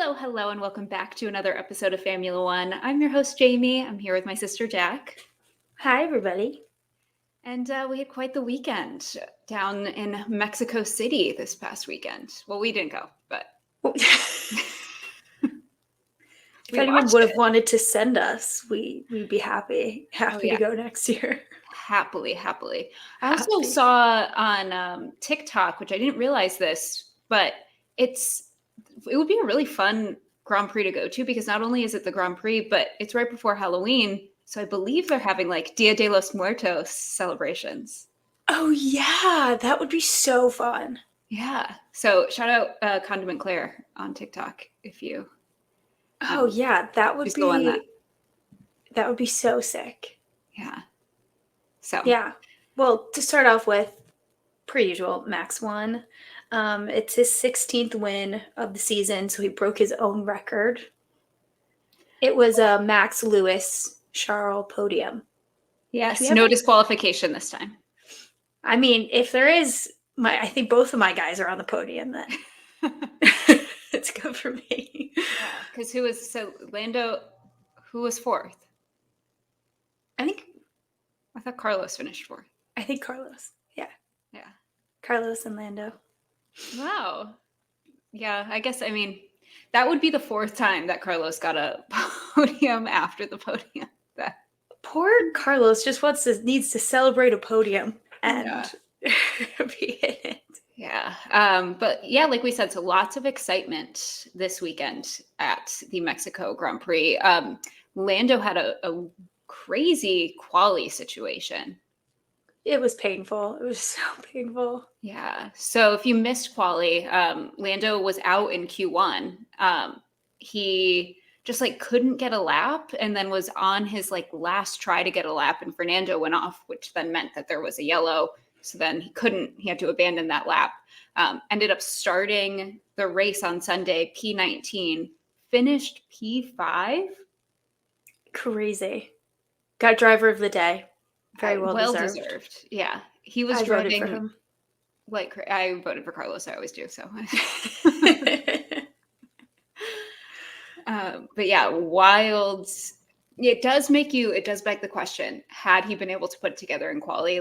Hello, and welcome back to another episode of Formula One. I'm your host, Jamie. I'm here with my sister, Jack. Hi, everybody. And we had quite the weekend down in Mexico City this past weekend. Well, we didn't go, but If we anyone watched would it. have wanted to send us, we'd be happy to go next year. Happily. I also saw on TikTok, which I didn't realize this, but it would be a really fun Grand Prix to go to because not only is it the Grand Prix, but it's right before Halloween. So I believe they're having like Dia de los Muertos celebrations. Oh, yeah. That would be so fun. Yeah. So shout out Condiment Claire on TikTok if you. Oh, yeah. That would be so sick. Yeah. So. Yeah. Well, to start off with, per usual, Max won. It's his 16th win of the season, so he broke his own record. It was a Max Lewis Charles podium. Yes, no disqualification this time. I mean, if there is, I think both of my guys are on the podium then. It's good for me. Yeah, because Lando, who was fourth? I thought Carlos finished fourth. I think Carlos. Yeah. Yeah. Carlos and Lando. Wow. Yeah, I guess, that would be the fourth time that Carlos got a podium after the podium. Poor Carlos just needs to celebrate a podium and be in it. Yeah. But yeah, like we said, so lots of excitement this weekend at the Mexico Grand Prix. Lando had a crazy quali situation. It was painful. It was so painful. Yeah. So if you missed quali, Lando was out in Q1. He just couldn't get a lap and then was on his last try to get a lap, and Fernando went off, which then meant that there was a yellow. So then he had to abandon that lap. Ended up starting the race on Sunday, P19, finished P5. Crazy. Got driver of the day. Very well deserved. Yeah. He was driving for him. I voted for Carlos. I always do. So, but yeah, wild. It does beg the question: had he been able to put it together in quali,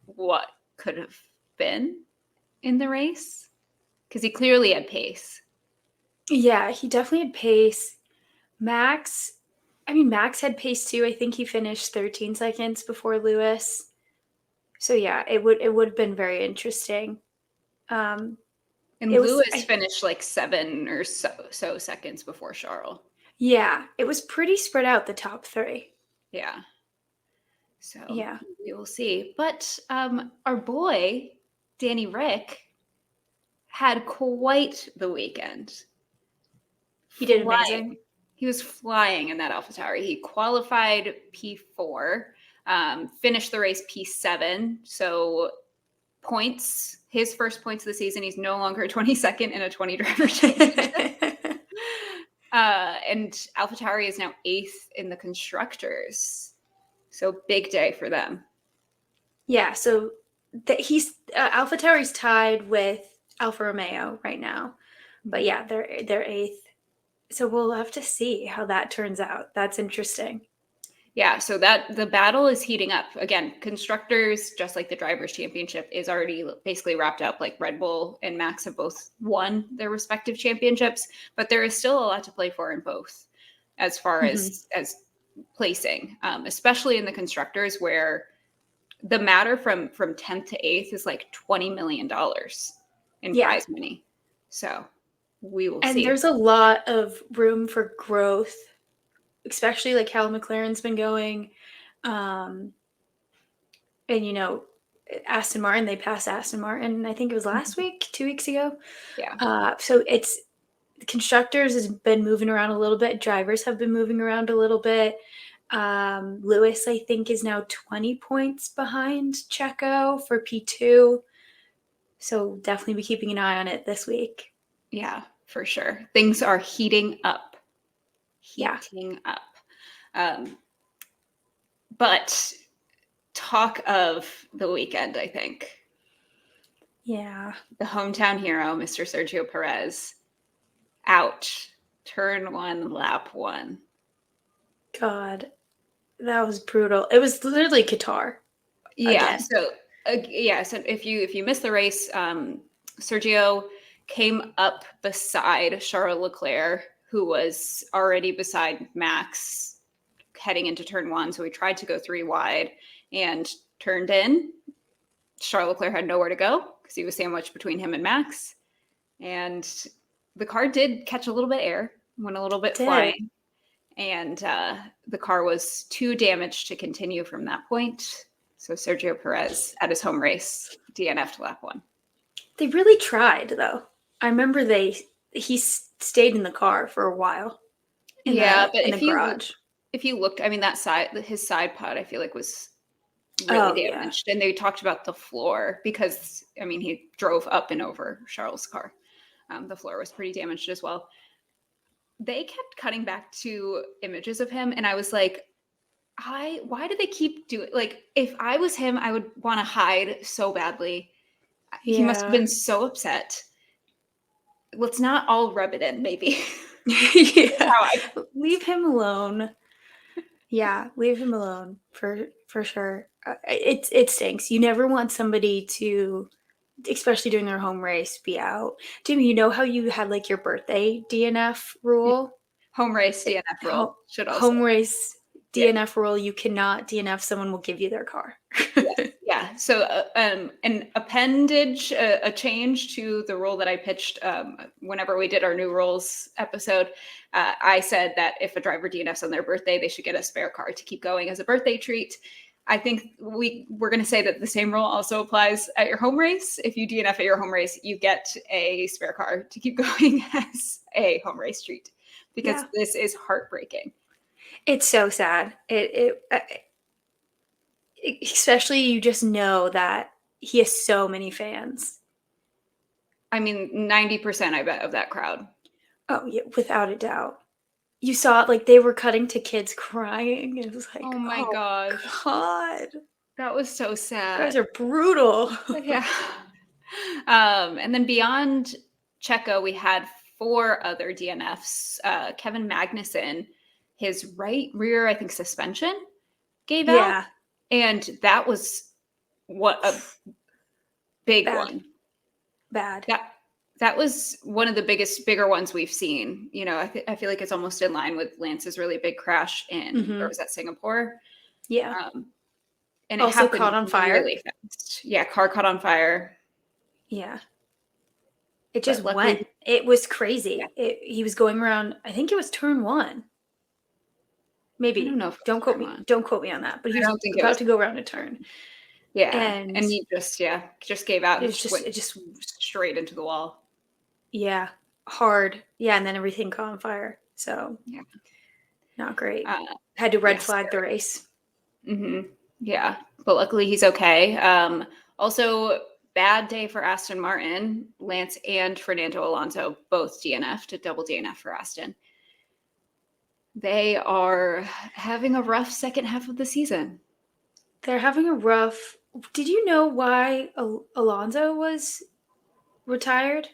what could have been in the race? Because he clearly had pace. Yeah, he definitely had pace. Max had pace too. I think he finished 13 seconds before Lewis. So yeah, it would have been very interesting. And Lewis finished 7 or so seconds before Charles. Yeah, it was pretty spread out, the top three. Yeah. So yeah, we will see. But our boy, Danny Rick, had quite the weekend. He did amazing. He was flying in that AlphaTauri. He qualified P4, finished the race P7. So points, his first points of the season. He's no longer 22nd in a 20 driver championship. And AlphaTauri is now 8th in the constructors. So big day for them. Yeah. So he's AlphaTauri's tied with Alfa Romeo right now, but yeah, they're 8th. So we'll have to see how that turns out. That's interesting. Yeah, so the battle is heating up. Again, constructors, just like the drivers' championship, is already basically wrapped up. Red Bull and Max have both won their respective championships, but there is still a lot to play for in both, as far as placing, especially in the constructors, where the matter from 10th to 8th is $20 million in prize money. So we will see. And there's a lot of room for growth, especially how McLaren's been going. And, Aston Martin, they passed Aston Martin, I think it was last week, 2 weeks ago. Yeah. So the constructors has been moving around a little bit. Drivers have been moving around a little bit. Lewis, I think, is now 20 points behind Checo for P2. So definitely be keeping an eye on it this week. Yeah, for sure. Things are heating up. But talk of the weekend, I think. Yeah. The hometown hero, Mr. Sergio Perez, out turn 1, lap 1. God, that was brutal. It was literally Qatar Yeah. again. So So if you miss the race, Sergio came up beside Charles Leclerc, who was already beside Max heading into turn 1. So he tried to go 3 wide and turned in. Charles Leclerc had nowhere to go because he was sandwiched between him and Max. And the car did catch a little bit of air, went a little bit flying. And the car was too damaged to continue from that point. So Sergio Perez at his home race DNF'd lap 1. They really tried, though. I remember he stayed in the car for a while. In But the garage. If you looked, I mean, his side pod, I feel like was really damaged. And they talked about the floor because, I mean, he drove up and over Charles' car. The floor was pretty damaged as well. They kept cutting back to images of him, and I was like, why do they keep doing, like, if I was him, I would want to hide so badly. He must have been so upset. Let's not all rub it in, maybe. Leave him alone. Yeah, leave him alone for sure. It stinks. You never want somebody to, especially during their home race, be out. Jimmy, you know how you had like your birthday DNF rule? Home race DNF rule. Home race DNF rule. You cannot DNF. Someone will give you their car. Yeah. So an appendage, a change to the rule that I pitched whenever we did our new rules episode. I said that if a driver DNFs on their birthday, they should get a spare car to keep going as a birthday treat. I think we're going to say that the same rule also applies at your home race. If you DNF at your home race, you get a spare car to keep going as a home race treat, because this is heartbreaking. It's so sad. Especially, you just know that he has so many fans. I mean, 90%, I bet, of that crowd. Oh, yeah, without a doubt. You saw it, like, they were cutting to kids crying. It was like, oh my gosh. God. That was so sad. You guys are brutal. Yeah. And then beyond Checo, we had 4 other DNFs. Kevin Magnussen, his right rear, I think, suspension gave out. And that was a big one. Bad. That was one of the bigger ones we've seen. You know, I feel like it's almost in line with Lance's really big crash in, where was that, Singapore? Yeah. And it also caught on fire. Really fast. Yeah, car caught on fire. Yeah. It just went. It was crazy. Yeah. He was going around, I think it was turn 1. Maybe. I don't know. Don't quote me on that. But he was about to go around a turn. Yeah. And he just gave out. It just straight into the wall. Yeah. Hard. Yeah. And then everything caught on fire. So, yeah. Not great. Had to red flag the race. Mm-hmm. Yeah. But luckily he's okay. Also, bad day for Aston Martin. Lance and Fernando Alonso both DNF'd, a double DNF for Aston. They are having a rough second half of the season. They're having a rough. Did you know why Alonso was retired?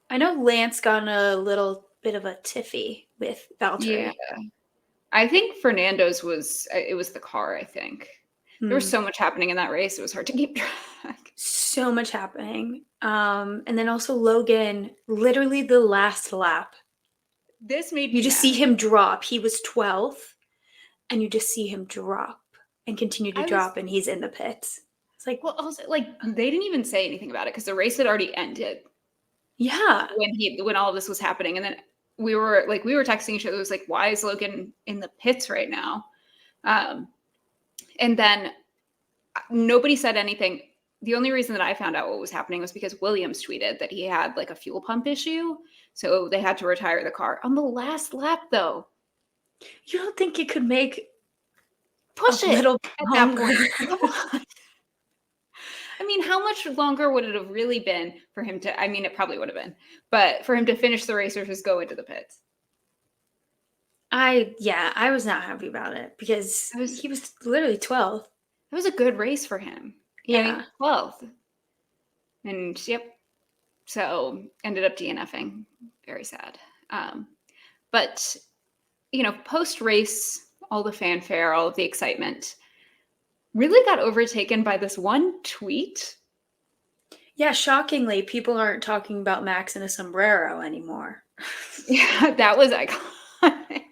I know Lance got in a little bit of a tiffy with Valtteri. Yeah. I think Fernando's was the car, I think. There was so much happening in that race. It was hard to keep track. So much happening. And then also Logan, literally the last lap. This made me You just see him drop. He was 12th, and you just see him drop and continue to drop, and he's in the pits. It's like, well, also, like, they didn't even say anything about it because the race had already ended. Yeah. When all of this was happening, and then we were texting each other. It was like, why is Logan in the pits right now? And then nobody said anything. The only reason that I found out what was happening was because Williams tweeted that he had like a fuel pump issue. So they had to retire the car on the last lap, though. You don't think it could make push a it little at that point? Come on. I mean, how much longer would it have really been for him to, I mean, it probably would have been, but for him to finish the race or just go into the pits? I was not happy about it because he was literally 12th. It was a good race for him. Yeah. I mean, 12th. And so ended up DNFing. Very sad. But, post race, all the fanfare, all of the excitement really got overtaken by this one tweet. Yeah, shockingly, people aren't talking about Max in a sombrero anymore. Yeah, that was iconic.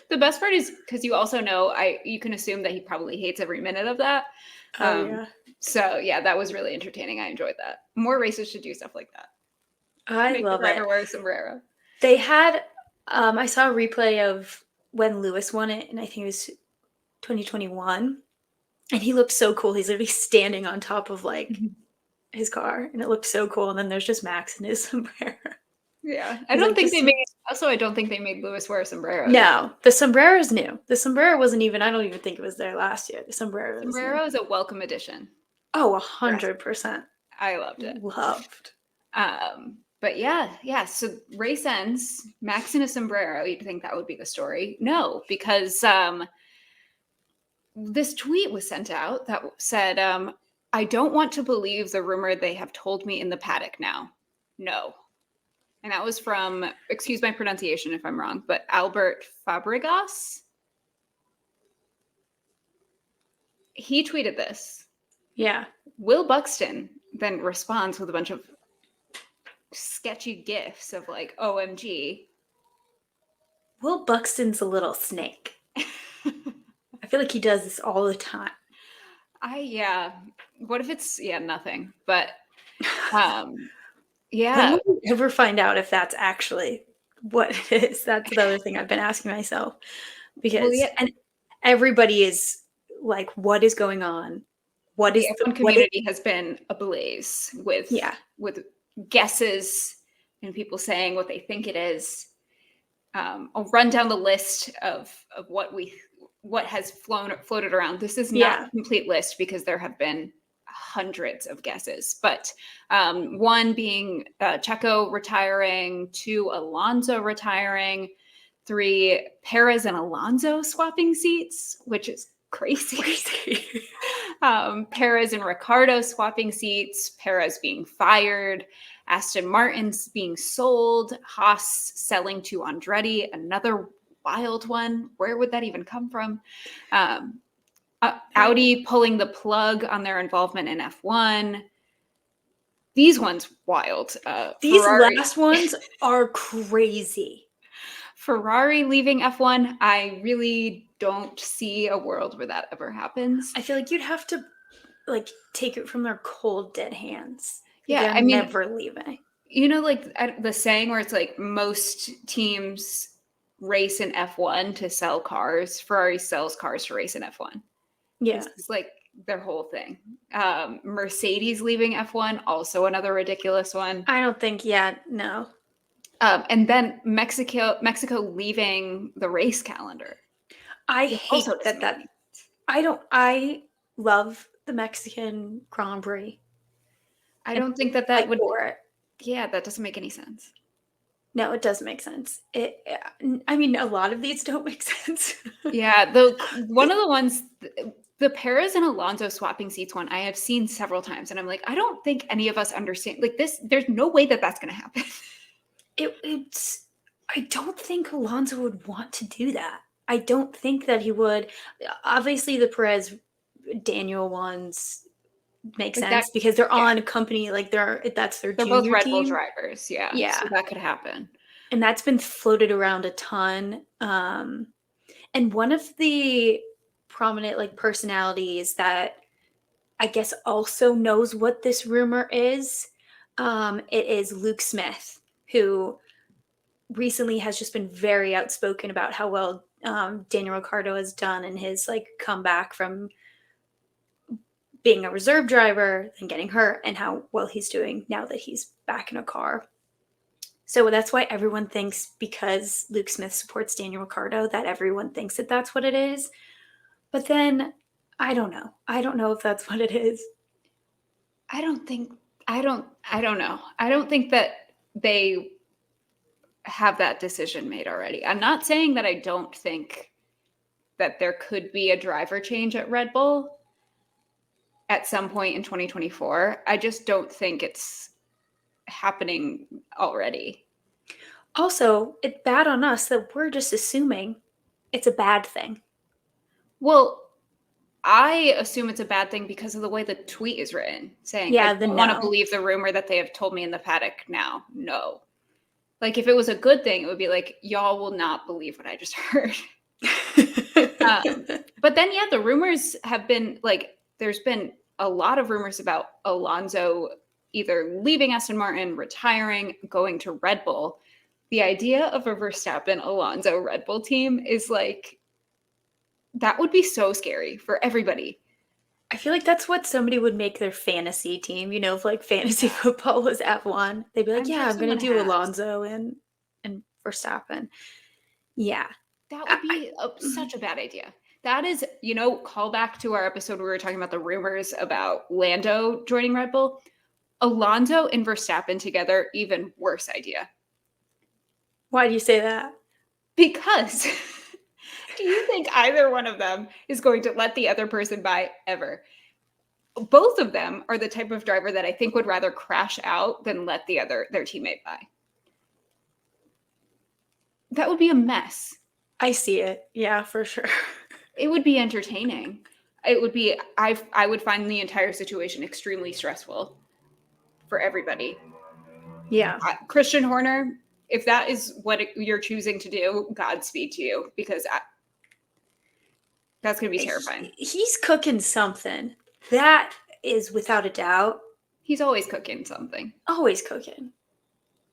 The best part is because you also know you can assume that he probably hates every minute of that. Oh, yeah. So yeah, that was really entertaining. I enjoyed that. More races should do stuff like that. I Make the love it. driver wear a sombrero. They had, I saw a replay of when Lewis won it, and I think it was 2021. And he looked so cool. He's literally standing on top of like his car, and it looked so cool. And then there's just Max in his sombrero. Yeah, I don't think they made Lewis wear a sombrero. No, the sombrero is new. The sombrero wasn't even. I don't even think it was there last year. The sombrero is a welcome addition. Oh, 100%. I loved it. But yeah. So race ends. Max in a sombrero. You'd think that would be the story. No, because this tweet was sent out that said, "I don't want to believe the rumor they have told me in the paddock now. No." And that was from, excuse my pronunciation if I'm wrong, but Albert Fabregas. He tweeted this. Yeah. Will Buxton then responds with a bunch of sketchy gifs of like, OMG. Will Buxton's a little snake. I feel like he does this all the time. What if it's, nothing? But, yeah. When will we ever find out if that's actually what it is? That's the other thing I've been asking myself. Because, and everybody is like, what is going on? What is the F1 community has been ablaze with guesses and people saying what they think it is. I'll run down the list of what has floated around. This is not a complete list because there have been hundreds of guesses, but one being Checo retiring, 2 Alonso retiring, 3 Perez and Alonso swapping seats, which is crazy. Perez and Ricciardo swapping seats, Perez being fired, Aston Martin's being sold, Haas selling to Andretti, another wild one. Where would that even come from? Audi pulling the plug on their involvement in F1. These ones wild. These last ones are crazy. Ferrari leaving F1, I really don't see a world where that ever happens. I feel like you'd have to like take it from their cold dead hands. Yeah, they're never leaving. Like the saying where it's like most teams race in F1 to sell cars. Ferrari sells cars to race in F1. Yeah. This is like their whole thing. Mercedes leaving F1, also another ridiculous one. I don't think, no. And then Mexico leaving the race calendar. I hate that. I love the Mexican Grand Prix. I don't think that would. Yeah, that doesn't make any sense. No, it does make sense. I mean, a lot of these don't make sense. Yeah, one of the ones, the Perez and Alonso swapping seats one, I have seen several times, and I'm like, I don't think any of us understand. Like this, there's no way that that's going to happen. I don't think Alonso would want to do that. I don't think that he would. Obviously, the Perez Daniel ones make sense because they're on a company that's their they're junior both Red Bull team. drivers. Yeah, so that could happen. And that's been floated around a ton. And one of the prominent personalities that I guess also knows what this rumor is, it is Luke Smith, who recently has just been very outspoken about how well Daniel Ricciardo has done in his comeback from being a reserve driver and getting hurt, and how well he's doing now that he's back in a car. So that's why everyone thinks, because Luke Smith supports Daniel Ricciardo, that everyone thinks that that's what it is. But then I don't know. I don't know if that's what it is. I don't know. I don't think that they have that decision made already. I'm not saying that I don't think that there could be a driver change at Red Bull at some point in 2024. I just don't think it's happening already. Also, it's bad on us that we're just assuming it's a bad thing. Well, I assume it's a bad thing because of the way the tweet is written, saying, I Yeah, the don't want to no. believe the rumor that they have told me in the paddock now. No. Like, if it was a good thing, it would be like, y'all will not believe what I just heard. But then, yeah, the rumors have been like, there's been a lot of rumors about Alonso either leaving Aston Martin, retiring, going to Red Bull. The idea of a Verstappen Alonso Red Bull team is like, that would be so scary for everybody. I feel like that's what somebody would make their fantasy team. You know, if like fantasy football was F1, they'd be like, I'm "Yeah, sure I'm gonna someone do has. Alonso and Verstappen." Yeah, That would I, be such a bad idea. That is, call back to our episode where we were talking about the rumors about Lando joining Red Bull. Alonso and Verstappen together, even worse idea. why do you say that? Because do you think either one of them is going to let the other person by ever? Both of them are the type of driver that I think would rather crash out than let their teammate by. That would be a mess. I see it. Yeah, for sure. It would be entertaining. It would be I would find the entire situation extremely stressful for everybody. Yeah. Christian Horner, if that is what you're choosing to do, Godspeed to you, because that's going to be terrifying. He's cooking something. That is without a doubt. He's always cooking something. Always cooking.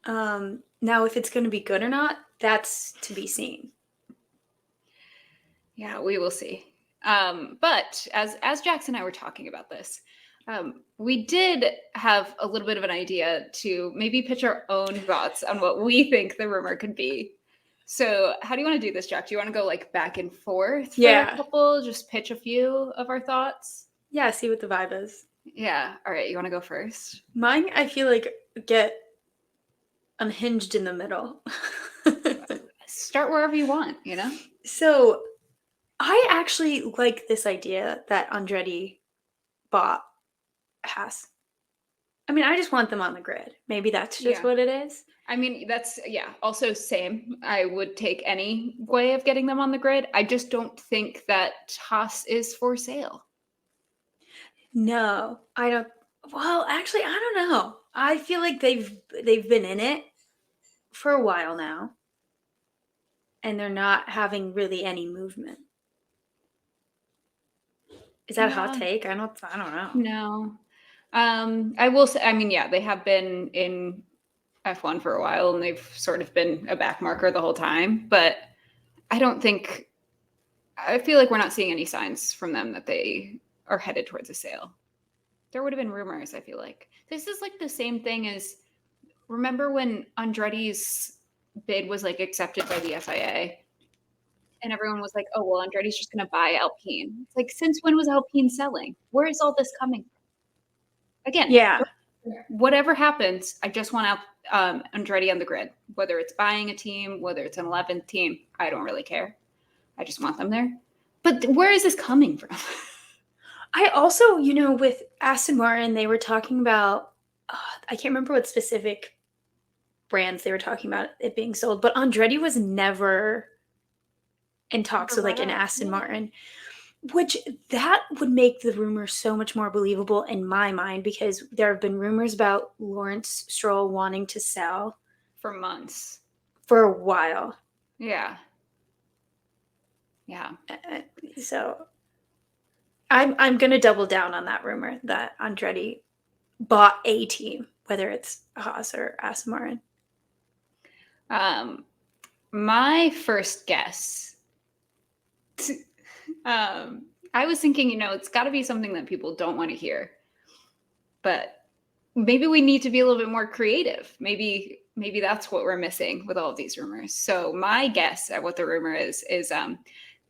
Now if it's going to be good or not, that's to be seen. Yeah, we will see. But as Jax and I were talking about this, we did have a little bit of an idea to maybe pitch our own thoughts on what we think the rumor could be. So how do you want to do this, Jack? Do you want to go like back and forth for a couple? Just pitch a few of our thoughts? Yeah, see what the vibe is. Yeah. All right. You want to go first? Mine, I feel like, get unhinged in the middle. Start wherever you want, So I actually like this idea that Andretti bought Haas. I mean, I just want them on the grid. Maybe that's just what it is. I mean, also same. I would take any way of getting them on the grid. I just don't think that Haas is for sale. No, I don't. Well, actually, I don't know. I feel like they've been in it for a while now, and they're not having really any movement. Is that a hot take? I don't know. No. I will say, I mean, yeah, they have been in F1 for a while and they've sort of been a back marker the whole time, but I feel like we're not seeing any signs from them that they are headed towards a sale. There would have been rumors, I feel like. This is like the same thing as, remember when Andretti's bid was like accepted by the FIA? And everyone was like, oh, well, Andretti's just going to buy Alpine. It's like, since when was Alpine selling? Where is all this coming from? Again, whatever happens, I just want Andretti on the grid. Whether it's buying a team, whether it's an 11th team, I don't really care. I just want them there. But where is this coming from? I also, with Aston Martin, they were talking about, I can't remember what specific brands they were talking about it being sold, but Andretti was never in talks with like an Aston Martin, which that would make the rumor so much more believable in my mind, because there have been rumors about Lawrence Stroll wanting to sell for months, for a while. Yeah. So I'm going to double down on that rumor that Andretti bought a team, whether it's Haas or Aston Martin. My first guess, I was thinking, it's got to be something that people don't want to hear, but maybe we need to be a little bit more creative. Maybe that's what we're missing with all of these rumors. So my guess at what the rumor is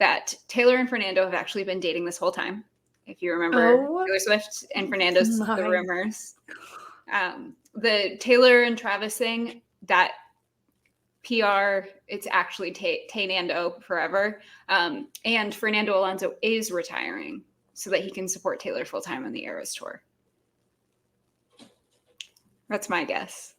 that Taylor and Fernando have actually been dating this whole time. If you remember Taylor Swift and Fernando's the rumors. The Taylor and Travis thing, that PR, it's actually Taynando forever. And Fernando Alonso is retiring so that he can support Taylor full time on the Eras Tour. That's my guess.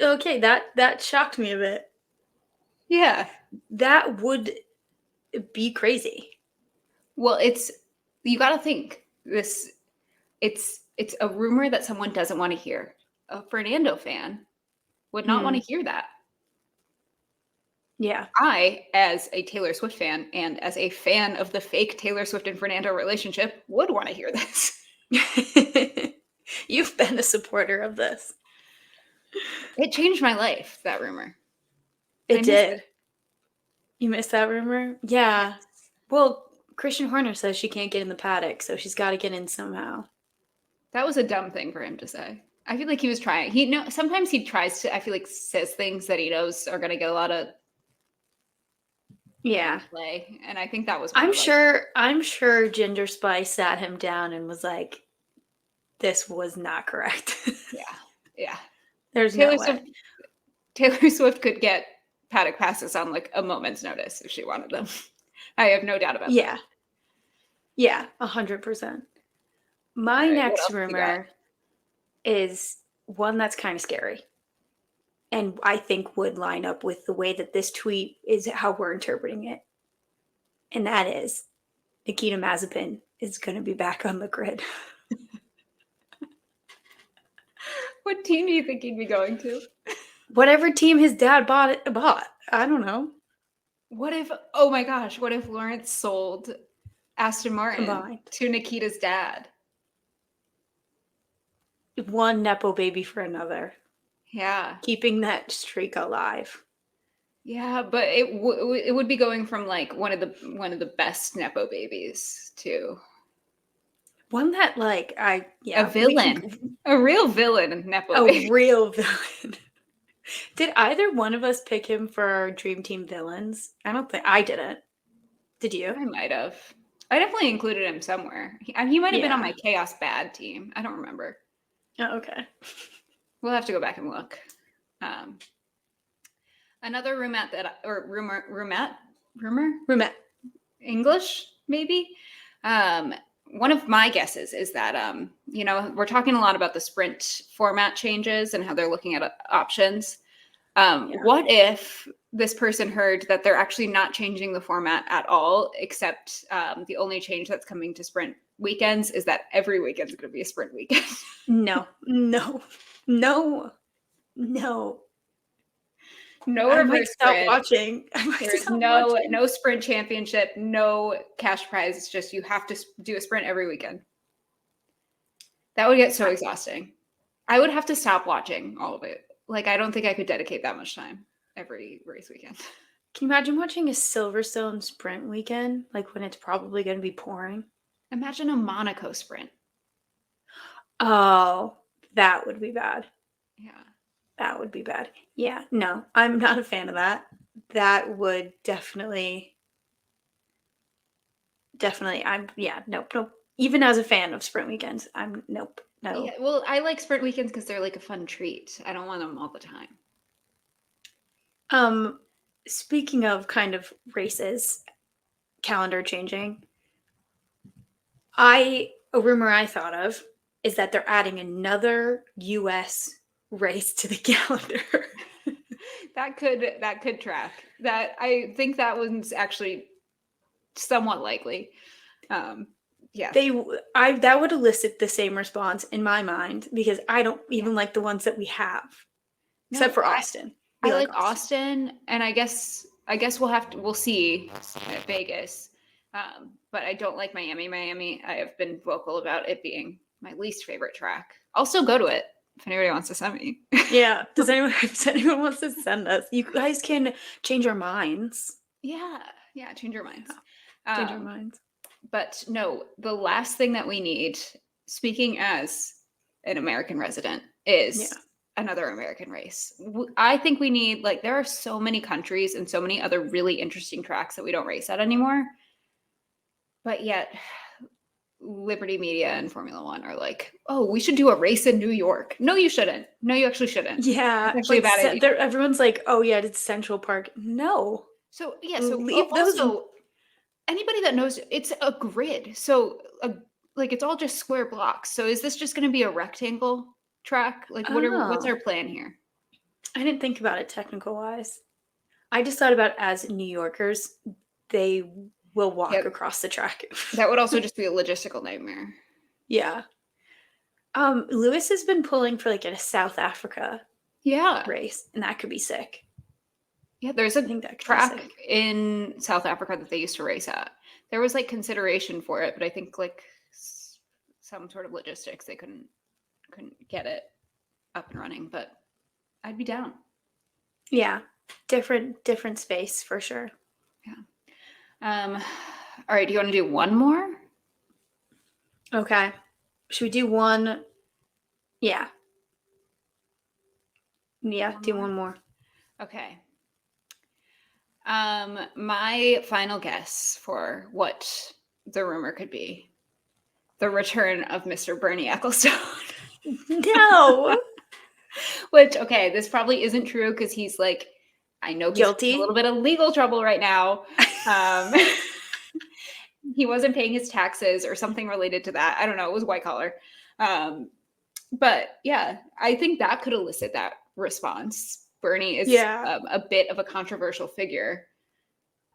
Okay, that shocked me a bit. Yeah. That would be crazy. Well, you got to think it's a rumor that someone doesn't want to hear. A Fernando fan would not want to hear that. Yeah. I, as a Taylor Swift fan and as a fan of the fake Taylor Swift and Fernando relationship, would want to hear this. You've been a supporter of this. It changed my life, that rumor. It did. You missed that rumor? Yeah. Yes. Well, Christian Horner says she can't get in the paddock, so she's got to get in somehow. That was a dumb thing for him to say. I feel like he was trying. Sometimes he tries to, I feel like, says things that he knows are going to get a lot of play. And I think that was I'm sure Ginger Spice sat him down and was like, this was not correct. Yeah. There's no way. Taylor Swift could get paddock passes on like a moment's notice if she wanted them. I have no doubt about that. Yeah, 100%. My next rumor is one that's kind of scary. And I think would line up with the way that this tweet is how we're interpreting it. And that is Nikita Mazepin is going to be back on the grid. What team do you think he'd be going to? Whatever team his dad bought. I don't know. Oh my gosh, what if Lawrence sold Aston Martin to Nikita's dad? One Nepo baby for another. Yeah. Keeping that streak alive. Yeah, but it would be going from like one of the best Nepo babies to one that a villain, a real villain Nepo baby. A real villain. Did either one of us pick him for our dream team villains? I don't think I didn't. Did you? I might have. I definitely included him somewhere. He might have been on my Chaos Bad team. I don't remember. Oh, okay. We'll have to go back and look. Another rumor English maybe. One of my guesses is that we're talking a lot about the sprint format changes and how they're looking at options. What if this person heard that they're actually not changing the format at all, except the only change that's coming to sprint weekends is that every weekend is going to be a sprint weekend? No reverse sprint. Watching. There's no sprint championship, no cash prize. It's just you have to do a sprint every weekend. That would get so exhausting. I would have to stop watching all of it. Like, I don't think I could dedicate that much time every race weekend. Can you imagine watching a Silverstone sprint weekend? Like when it's probably going to be pouring? Imagine a Monaco sprint. Oh, that would be bad. Yeah. That would be bad. Yeah, no, I'm not a fan of that. That would definitely, nope. Even as a fan of sprint weekends, nope. No. Yeah, well, I like sprint weekends because they're like a fun treat. I don't want them all the time. Speaking of kind of races, calendar changing, a rumor I thought of is that they're adding another U.S. race to the calendar. that could track. That I think that one's actually somewhat likely. Yeah. That would elicit the same response in my mind because I don't even like the ones that we have. Except for Austin. I like Austin, and I guess we'll see at Vegas. But I don't like Miami. I have been vocal about it being my least favorite track. I'll still go to it if anybody wants to send me. Yeah. If anyone wants to send us, you guys can change our minds. Yeah. Change your minds. Change our minds. But no, the last thing that we need, speaking as an American resident, is another American race. I think we need, there are so many countries and so many other really interesting tracks that we don't race at anymore. But yet, Liberty Media and Formula One are like, oh, we should do a race in New York. No, you shouldn't. No, you actually shouldn't. Yeah. It's actually a bad idea. Everyone's like, oh, yeah, it's Central Park. No. So leave those. Anybody that knows, it's a grid. So like it's all just square blocks. So is this just going to be a rectangle track? Like what's Oh, our plan here? I didn't think about it technical wise. I just thought about as New Yorkers, they will walk Yep. across the track. That would also just be a logistical nightmare. Yeah. Lewis has been pulling for like a South Africa Yeah. race, and that could be sick. Yeah, there's I a think that could be track sick. in South Africa that they used to race at. There was like consideration for it, but I think like some sort of logistics they couldn't get it up and running, but I'd be down. Yeah. Different space for sure. All right, do you want to do one more? Okay. Should we do one? Yeah. Yeah, do one more. Okay. My final guess for what the rumor could be: the return of Mr. Bernie Ecclestone. No. Which, okay, this probably isn't true because he's like, I know he's in a little Guilty. bit of legal trouble right now. Um, he wasn't paying his taxes or something related to that. I don't know. It was white collar. But yeah, I think that could elicit that response. Bernie is Yeah. a bit of a controversial figure.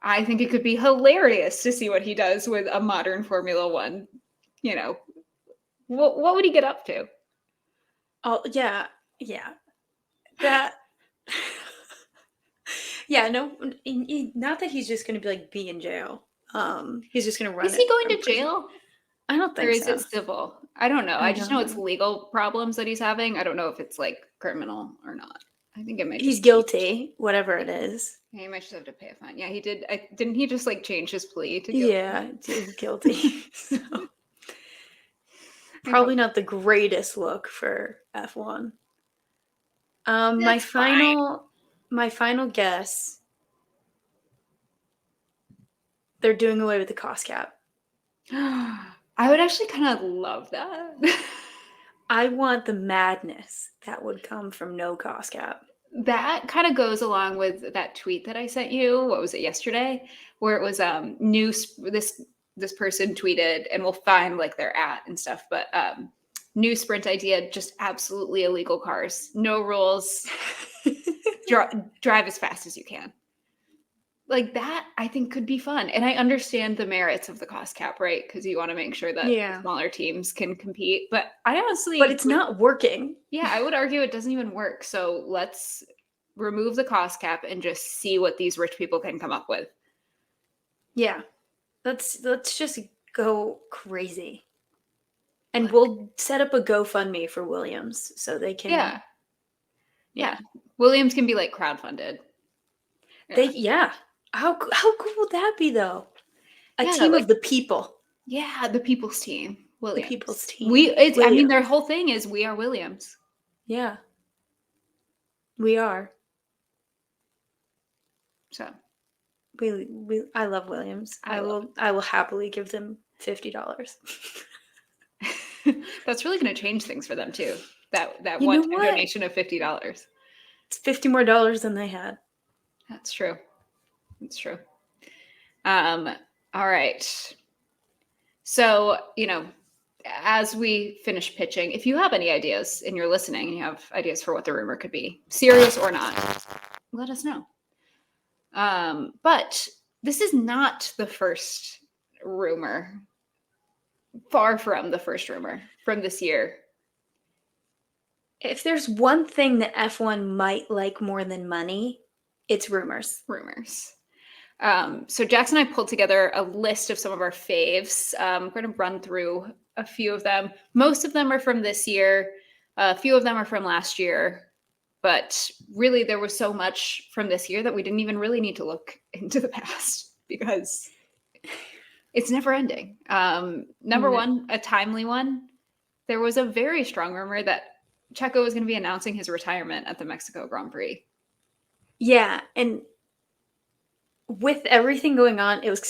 I think it could be hilarious to see what he does with a modern Formula One. You know, what would he get up to? Oh, yeah. Yeah. That. Yeah, no, not that he's just going to be like be in jail. He's just going to run Is it he going from to prison. jail? I don't Or think is it so. civil? I don't know. I I just don't know it's know. legal problems that he's having. I don't know if it's like criminal or not. I think it might He's just be. guilty, whatever it is. Yeah, he might just have to pay a fine. Yeah, he did. Didn't he just like change his plea to guilty? Yeah, he's guilty. So, I hope probably not the greatest look for F1. My that's fine. final guess, they're doing away with the cost cap. I would actually kind of love that. I want the madness that would come from no cost cap. That kind of goes along with that tweet that I sent you. What was it yesterday? Where it was this person tweeted, and we'll find like their at and stuff, but new sprint idea, just absolutely illegal cars, no rules, drive as fast as you can. Like that, I think could be fun. And I understand the merits of the cost cap, right? Because you want to make sure that Yeah. smaller teams can compete. But I honestly, But it's not working. yeah, I would argue it doesn't even work. So let's remove the cost cap and just see what these rich people can come up with. Yeah. Let's just go crazy. And we'll set up a GoFundMe for Williams so they can Yeah. Williams can be like crowdfunded. Yeah. How cool would that be though? A Yeah, team like, of the people. yeah, the people's team. Williams. The people's team. I mean, their Williams. whole thing is we are Williams. Yeah. We are. So I love Williams. I will happily give them $50. that's really going to change things for them too. That You one know time what? donation of $50. It's $50 more than they had. That's true. That's true. All right. So, as we finish pitching, if you have any ideas and you're listening and you have ideas for what the rumor could be, serious or not, let us know. But this is not the first rumor. Far from the first rumor from this year. If there's one thing that F1 might like more than money, it's rumors. So Jackson and I pulled together a list of some of our faves. We're going to run through a few of them. Most of them are from this year. A few of them are from last year. But really, there was so much from this year that we didn't even really need to look into the past because it's never ending. Number one, a timely one. There was a very strong rumor that Checo was going to be announcing his retirement at the Mexico Grand Prix. Yeah, and with everything going on, it was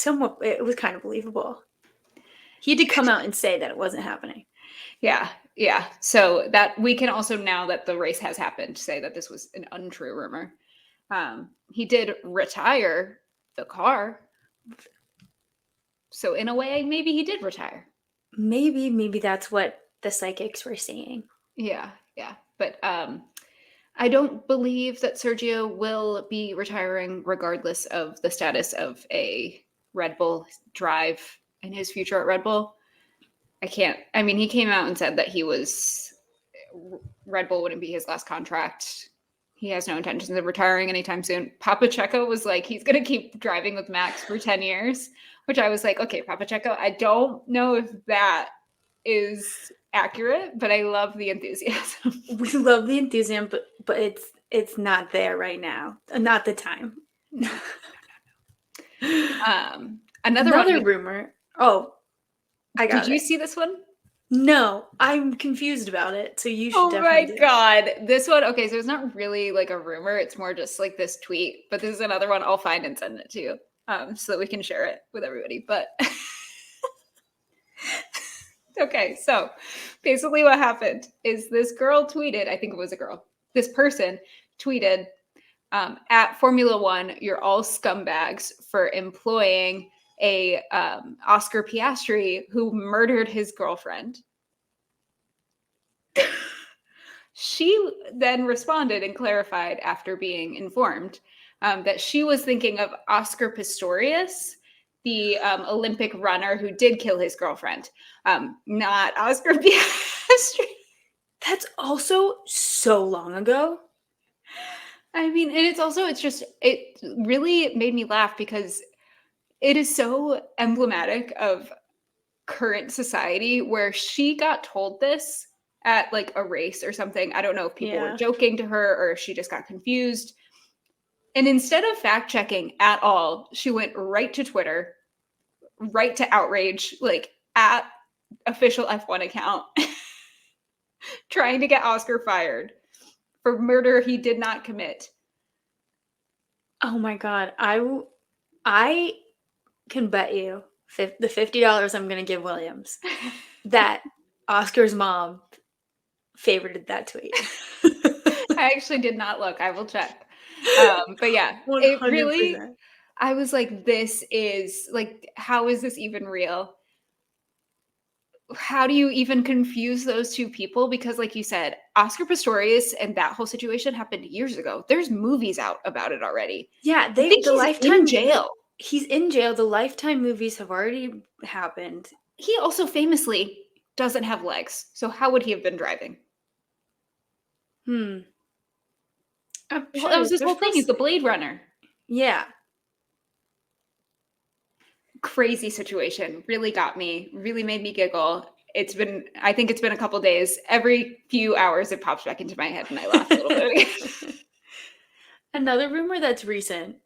kind of believable. He did come out and say that it wasn't happening. Yeah. So that we can also, now that the race has happened, say that this was an untrue rumor. He did retire the car. So in a way, maybe he did retire. Maybe that's what the psychics were saying. Yeah, yeah. But I don't believe that Sergio will be retiring regardless of the status of a Red Bull drive in his future at Red Bull. I can't. I mean, he came out and said that Red Bull wouldn't be his last contract. He has no intentions of retiring anytime soon. Papa Checo was like, he's going to keep driving with Max for 10 years, which I was like, okay, Papa Checo, I don't know if that is accurate, but I love the enthusiasm. We love the enthusiasm, but it's not there right now. Not the time. No. Another rumor. Oh, I got it. Did you see this one? No, I'm confused about it. So you should Oh definitely my God. This one, okay, so it's not really like a rumor. It's more just like this tweet, but this is another one I'll find and send it to you so that we can share it with everybody. But okay, so basically what happened is this girl tweeted, I think it was a girl, this person tweeted, at Formula One, you're all scumbags for employing a Oscar Piastri who murdered his girlfriend. She then responded and clarified after being informed that she was thinking of Oscar Pistorius, the Olympic runner who did kill his girlfriend, not Oscar Piastri. That's also so long ago. I mean, and it really made me laugh because it is so emblematic of current society where she got told this at like a race or something. I don't know if people were joking to her or if she just got confused. And instead of fact checking at all, she went right to Twitter, right to outrage, like at official F1 account, trying to get Oscar fired for murder he did not commit. Oh my God. I can bet you the $50 I'm going to give Williams that Oscar's mom favorited that tweet. I actually did not look. I will check. But yeah, 100%. it really, I was like, this is like, how is this even real? How do you even confuse those two people? Because like you said, Oscar Pistorius and that whole situation happened years ago. There's movies out about it already. Yeah, He's in jail. He's in jail. The Lifetime movies have already happened. He also famously doesn't have legs. So how would he have been driving? Well, that was his whole thing. He's the Blade Runner. Yeah. Crazy situation. Really got me. Really made me giggle. I think it's been a couple days. Every few hours it pops back into my head and I laugh a little bit. Another rumor that's recent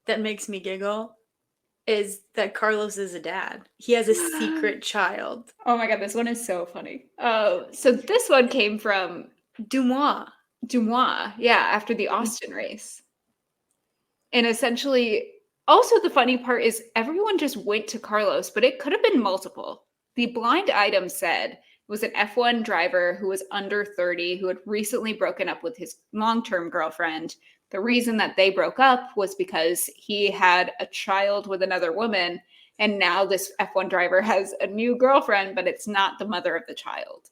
that makes me giggle is that Carlos is a dad. He has a secret child. Oh my God, this one is so funny. Oh, so this one came from Dumois, yeah, after the Austin race. And essentially, also the funny part is everyone just went to Carlos, but it could have been multiple. The blind item said it was an F1 driver who was under 30 who had recently broken up with his long-term girlfriend. The reason that they broke up was because he had a child with another woman, and now this F1 driver has a new girlfriend, but it's not the mother of the child.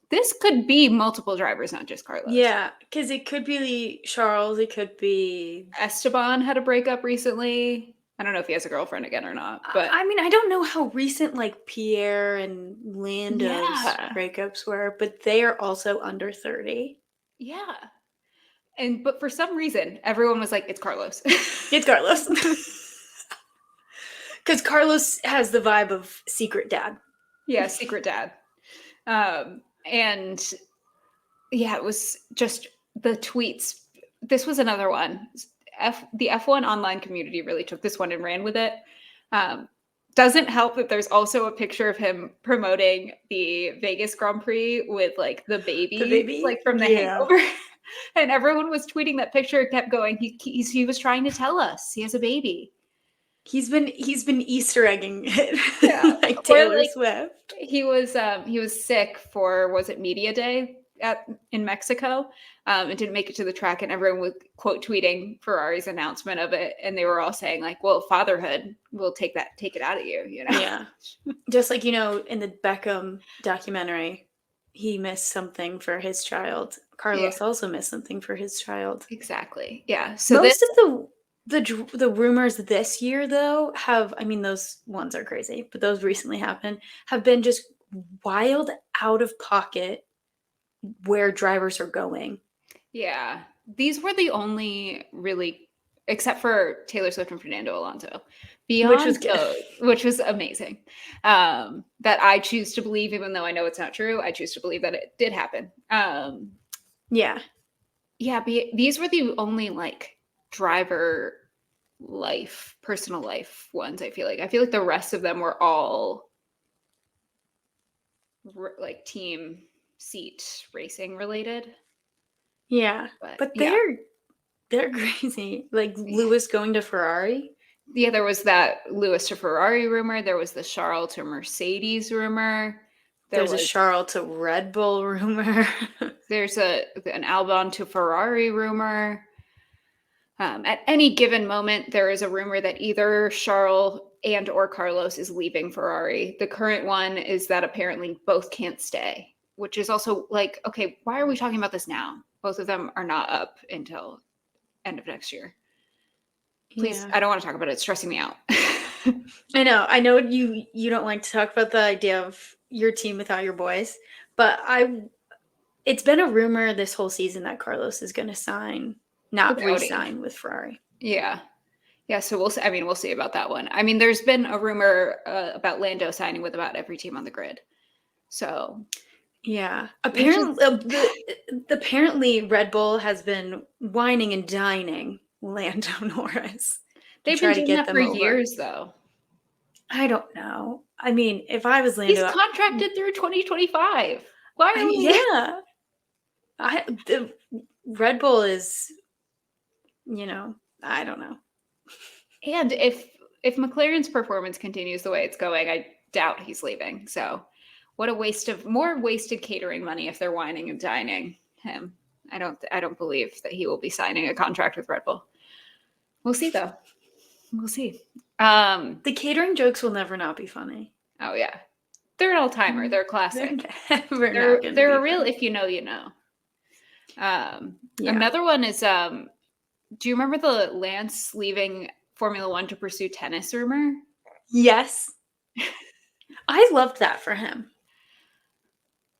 This could be multiple drivers, not just Carlos. Yeah, because it could be Charles, it could be... Esteban had a breakup recently. I don't know if he has a girlfriend again or not, but... I mean, I don't know how recent, like, Pierre and Lando's breakups were, but they are also under 30. Yeah. But for some reason, everyone was like, it's Carlos. It's Carlos. Because Carlos has the vibe of secret dad. Yeah, secret dad. And yeah, it was just the tweets. This was another one. The F1 online community really took this one and ran with it. Doesn't help that there's also a picture of him promoting the Vegas Grand Prix with like the baby? Like from The Hangover. And everyone was tweeting that picture, kept going. He was trying to tell us he has a baby. He's been Easter egging it, like Taylor Swift. He was sick for, was it Media Day? in Mexico. It didn't make it to the track, and everyone was quote tweeting Ferrari's announcement of it, and they were all saying like, "Well, fatherhood will take it out of you," you know? Yeah. Just like, in the Beckham documentary, he missed something for his child. Yeah, Carlos also missed something for his child. exactly. Yeah. So this, Most of the rumors this year, though, those ones are crazy, but those recently happened, have been just wild, out of pocket where drivers are going. yeah, these were the only really, except for Taylor Swift and Fernando Alonso, Which was beyond good. those, which was amazing. That I choose to believe, even though I know it's not true, I choose to believe that it did happen. Yeah. Yeah, these were the only like driver personal life ones. I feel like the rest of them were all like team seat racing related. Yeah. But But yeah, they're crazy. Like Lewis going to Ferrari. yeah, there was that Lewis to Ferrari rumor. There was the Charles to Mercedes rumor. There's a Charles to Red Bull rumor. There's an Albon to Ferrari rumor. At any given moment, there is a rumor that either Charles and or Carlos is leaving Ferrari. The current one is that apparently both can't stay, which is also like, okay, why are we talking about this now? Both of them are not up until end of next year. Please, Yeah. I don't want to talk about it. It's stressing me out. I know you don't like to talk about the idea of your team without your boys, but it's been a rumor this whole season that Carlos is going to not With Audi. re-sign with Ferrari. Yeah. Yeah, so we'll see. I mean, we'll see about that one. I mean, there's been a rumor about Lando signing with about every team on the grid. So, yeah, apparently Red Bull has been whining and dining Lando Norris. they've been doing that for years, though. I don't know. I mean, if I was Lando, he's contracted through 2025. Why are we? Yeah, the Red Bull is, I don't know. And if McLaren's performance continues the way it's going, I doubt he's leaving. So, what a more wasted catering money if they're whining and dining him. I don't believe that he will be signing a contract with Red Bull. We'll see though. We'll see. The catering jokes will never not be funny. Oh yeah, they're an all-timer. They're classic. They're a real if you know, you know. Another one is do you remember the Lance leaving Formula One to pursue tennis rumor? Yes. I loved that for him.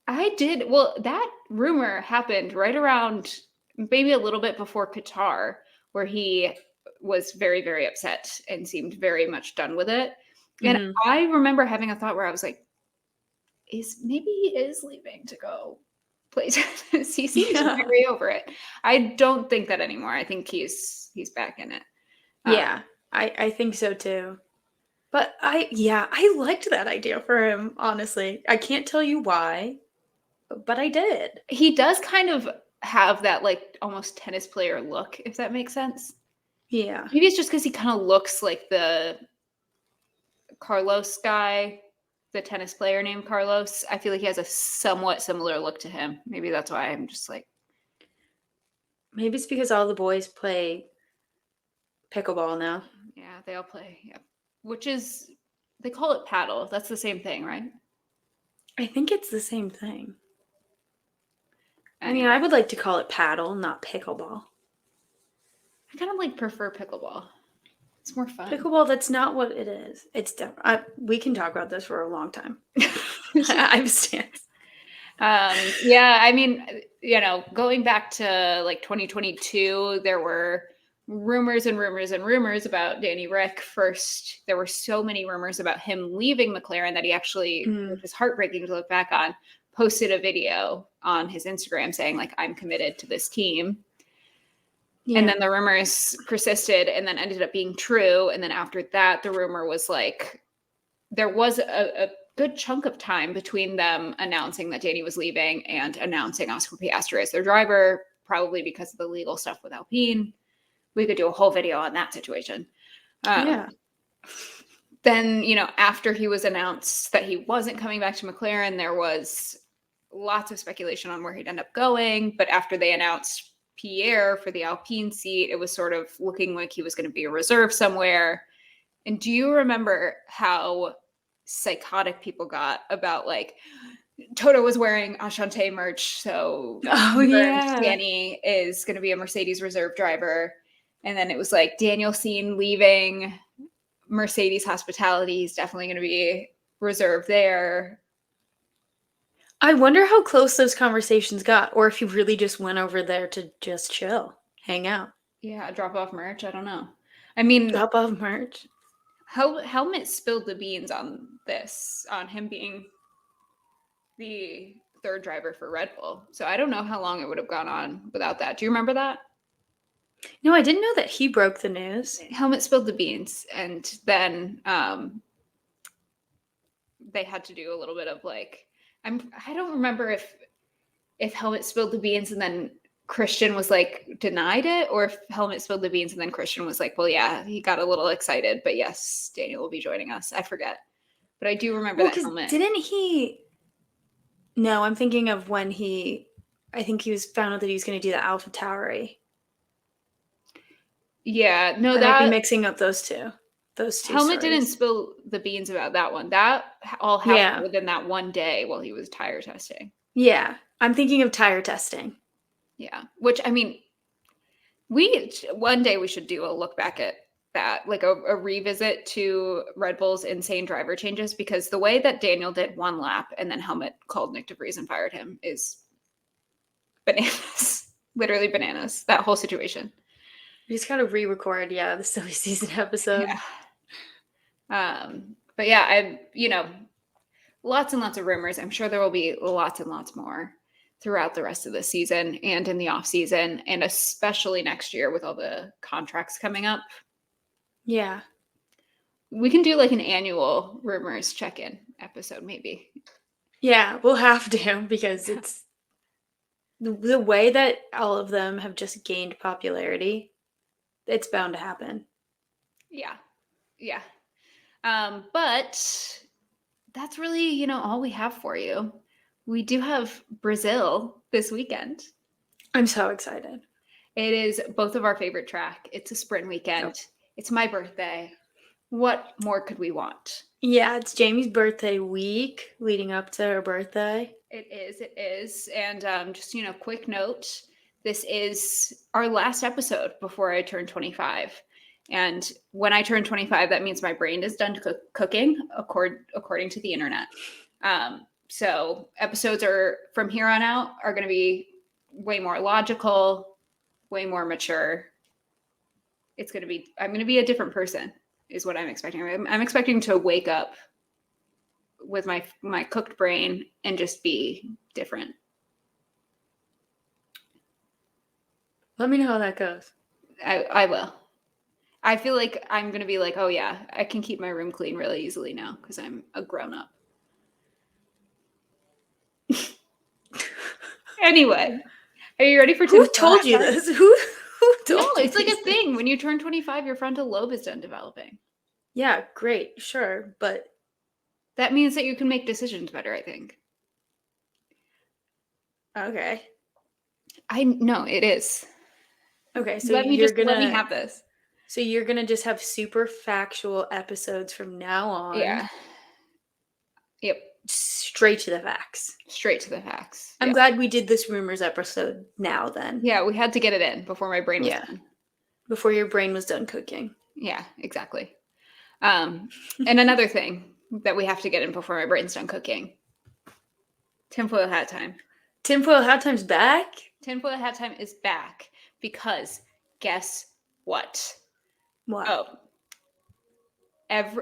I did. Well, that rumor happened right around maybe a little bit before Qatar, where he was very, very upset and seemed very much done with it. And I remember having a thought where I was like, maybe he is leaving to go play tennis. He seems very over it. I don't think that anymore. I think he's back in it. Yeah, I think so too. But I liked that idea for him, honestly. I can't tell you why, but I did. He does kind of have that like almost tennis player look, if that makes sense. Yeah. Maybe it's just because he kind of looks like the Carlos guy, the tennis player named Carlos. I feel like he has a somewhat similar look to him. Maybe that's why I'm just like. Maybe it's because all the boys play pickleball now. Yeah, they all play. Yeah. Which is, they call it paddle. That's the same thing, right? I think it's the same thing. I mean, I would like to call it paddle, not pickleball. I kind of like prefer pickleball. It's more fun. Pickleball, that's not what it is. It's we can talk about this for a long time. I have a stance. Yeah, I mean, going back to like 2022, there were rumors and rumors and rumors about Danny Rick. First, there were so many rumors about him leaving McLaren that he actually, which was heartbreaking to look back on, posted a video on his Instagram saying like, I'm committed to this team. Yeah. And then the rumors persisted and then ended up being true. And then after that, the rumor was like, there was a good chunk of time between them announcing that Danny was leaving and announcing Oscar Piastri as their driver, probably because of the legal stuff with Alpine. We could do a whole video on that situation. Yeah. Then, after he was announced that he wasn't coming back to McLaren, there was lots of speculation on where he'd end up going. But after they announced Pierre for the Alpine seat, it was sort of looking like he was going to be a reserve somewhere. And do you remember how psychotic people got about like Toto was wearing Ashante merch, so Danny is going to be a Mercedes reserve driver. And then it was like Daniel Seen leaving Mercedes hospitality. He's definitely going to be reserved there. I wonder how close those conversations got, or if he really just went over there to just chill, hang out. Yeah, drop off merch. I don't know. I mean, drop off merch. Helmet spilled the beans on this, on him being the third driver for Red Bull. So I don't know how long it would have gone on without that. Do you remember that? No, I didn't know that he broke the news. Helmet spilled the beans, and then they had to do a little bit of like, I don't remember if Helmet spilled the beans and then Christian was like denied it, or if Helmet spilled the beans and then Christian was like, well, yeah, he got a little excited, but yes, Daniel will be joining us. I forget, but I do remember that Helmet. Didn't he? No, I'm thinking of when I think he was found out that he was going to do the AlphaTauri. Yeah, no, that might be mixing up those two. Helmet didn't spill the beans about that one. That all happened within that one day while he was tire testing. Yeah, I'm thinking of tire testing. Yeah, which I mean, one day we should do a look back at that, like a revisit to Red Bull's insane driver changes, because the way that Daniel did one lap and then Helmet called Nick DeVries and fired him is bananas. Literally bananas, that whole situation. We just gotta re-record, the silly season episode. Yeah. But yeah, lots and lots of rumors. I'm sure there will be lots and lots more throughout the rest of the season and in the off season, and especially next year with all the contracts coming up. Yeah. We can do like an annual rumors check-in episode, maybe. Yeah, we'll have to, because it's the way that all of them have just gained popularity. It's bound to happen. Yeah. Yeah. But that's really, all we have for you. We do have Brazil this weekend. I'm so excited. It is both of our favorite track. It's a sprint weekend. Yep. It's my birthday. What more could we want? Yeah, it's Jamie's birthday week leading up to her birthday. It is. And just, quick note, this is our last episode before I turn 25. And when I turn 25, that means my brain is done cooking, according to the internet. So episodes from here on out are going to be way more logical, way more mature. I'm going to be a different person is what I'm expecting. I'm expecting to wake up with my cooked brain and just be different. Let me know how that goes. I will. I feel like I'm going to be like, oh yeah, I can keep my room clean really easily now because I'm a grown up. Anyway, are you ready for Who told you this? Who told No, you it's like a things? thing. When you turn 25, your frontal lobe is done developing. Yeah, great, sure, but that means that you can make decisions better, I think. Okay. No, it is. Okay, so let me have this. So you're gonna just have super factual episodes from now on. Yeah. Yep. Straight to the facts. I'm glad we did this rumors episode now then. Yeah, we had to get it in before my brain was done. Before your brain was done cooking. Yeah, exactly. And another thing that we have to get in before my brain's done cooking. Tinfoil hat time. Tinfoil hat time's back? Tinfoil hat time is back because guess what? What? Oh.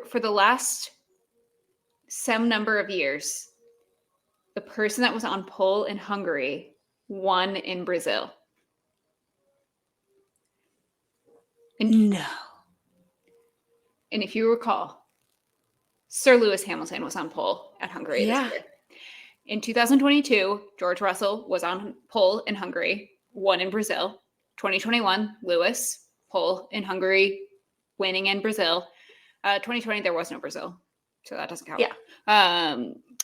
For the last some number of years, the person that was on pole in Hungary won in Brazil. No. And if you recall, Sir Lewis Hamilton was on pole at Hungary this year. In 2022, George Russell was on pole in Hungary, won in Brazil. 2021, Lewis, pole in Hungary, winning in Brazil. 2020, there was no Brazil, so that doesn't count. Yeah.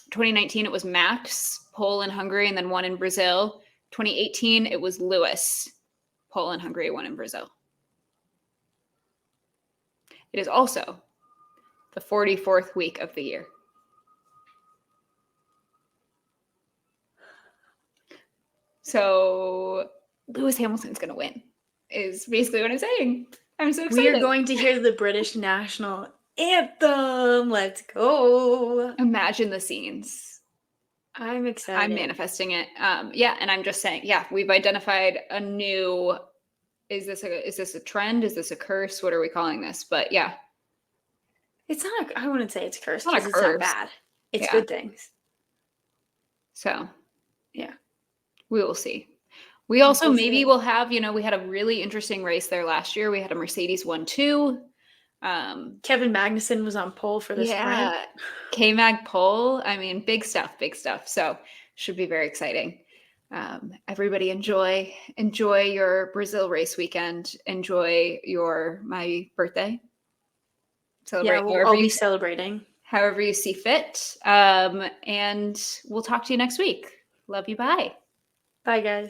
2019, it was Max, Pole and Hungary, and then one in Brazil. 2018, it was Lewis, Pole and Hungary, one in Brazil. It is also the 44th week of the year. So Lewis Hamilton's going to win, is basically what I'm saying. I'm so excited. We are going to hear the British national anthem. Let's go. Imagine the scenes. I'm excited. I'm manifesting it. Yeah, and I'm just saying, yeah, we've identified a new. Is this a trend? Is this a curse? What are we calling this? But yeah, it's not. I wouldn't say it's a curse It's not a because it's not curse. bad. It's Yeah. good things. So Yeah. we will see. We also We'll maybe see. will have, we had a really interesting race there last year. We had a Mercedes 1-2. Kevin Magnussen was on pole for the sprint. K-Mag pole. I mean, big stuff. So should be very exciting. Everybody enjoy your Brazil race weekend. Enjoy my birthday. Celebrate Yeah, we'll all be celebrating. However you see fit. And we'll talk to you next week. Love you. Bye. Bye, guys.